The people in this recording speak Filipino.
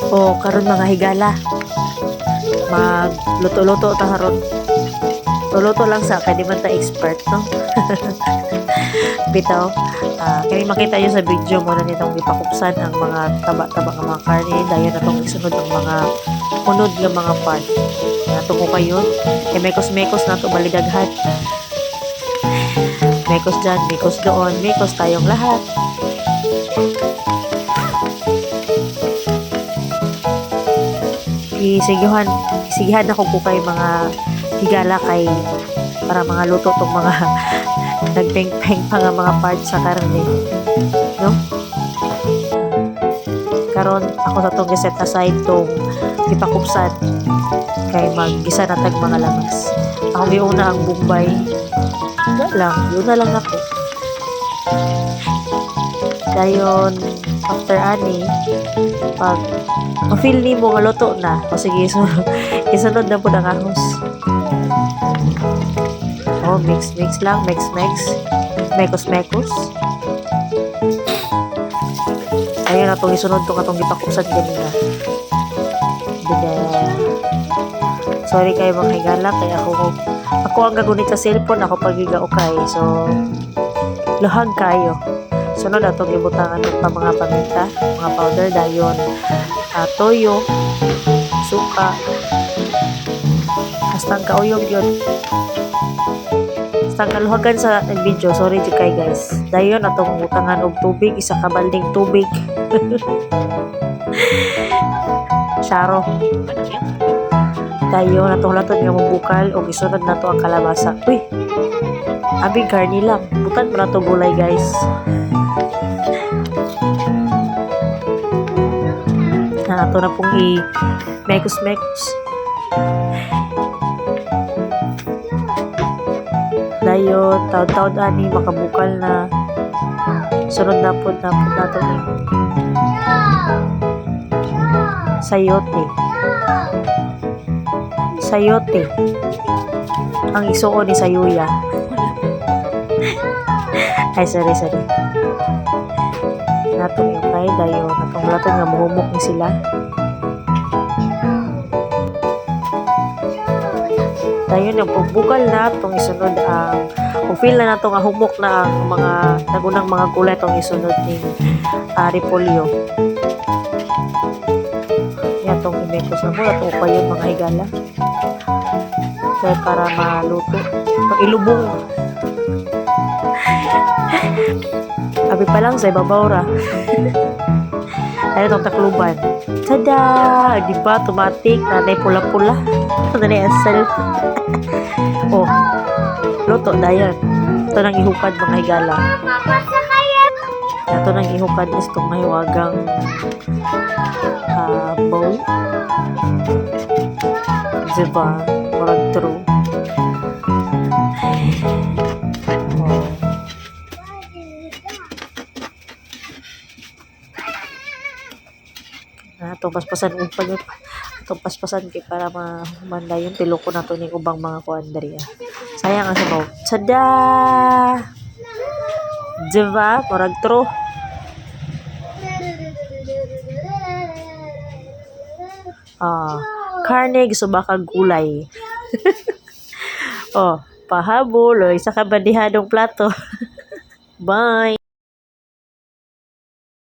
O karon mga higala, magluto-luto ta karon. Luto lang sa kay di man ta expert, no? Bitaw, kaya makita nyo sa video mo na nitong ipakupsan ang mga taba-taba ng mga karne, dayon na itong isunod ang mga unod ng mga part. Natungo kayo, kay mekos-mekos na ito balidaghan. Mekos dyan, mekos doon, mekos tayong lahat. Isigihan na ko kay mga higala kay para mga luto tong mga nagpeng-peng pa nga mga parts sa karne, no? Karon ako sa tong set aside tong ipakupsan kay maggisa na tag mga lamas. Ako giuna ang bumbay. Yun na lang ako. Dayon after ani pag ma-feel ni mo nga luto na, o sige, isunod na po ng ahos. Mix lang, mekos. Ayun na itong isunod itong atong ipakupsan ganina. Sorry kayo mga higala, kaya ako ang gagunit sa cellphone, ako pagigaukay. So, luhag kayo. Sunod atong ibutangan ng mga paminta, mga powder, dayon, toyo, suka, hastang kauyog yun. Hastang kaluhagan sa video, sorry kay guys. Dayon atong utangan og tubig, isa ka balding tubig. Syaro. Dayon atong latot nga mabukal og isunod nato ang kalabasa. Uy, abi garni lang. Butan pa nato gulay guys. Ato na pong i-mekos. Dayon, taon-taon ani makabukal na. Sunod na po nato ni sayote. Ang isuon ni sayuya. Ay, sorry. Natong yung kay dayon natong lato nga muhumok ni sila. Dayon yung pagbukal na itong isunod ang kung feel na nato nga humok na ang mga nagunang mga gulay itong isunod ni repolyo. Yan itong imekos na mo natong pa yun mga higala. Kaya para maluto itong ilubong. Abi pa lang sa ibabaw ra. Ay itong takluban. Tada! Di ba? Automatic. Nanay pula-pula. Nanay asal. Oh. Luto. Dayan. Ito nang ihukad mga higala. Ito nang ihukad is itong mahiwagang bowl. Diba? Marag true. Itong paspasan kay para mamanda yung tiloko na to ng ubang mga kuandria. Sayang ang sabaw. Tada! Diba? Marag true. Karne, gusto ba kang gulay? Pahabol. Isa ka bandihadong plato. Bye!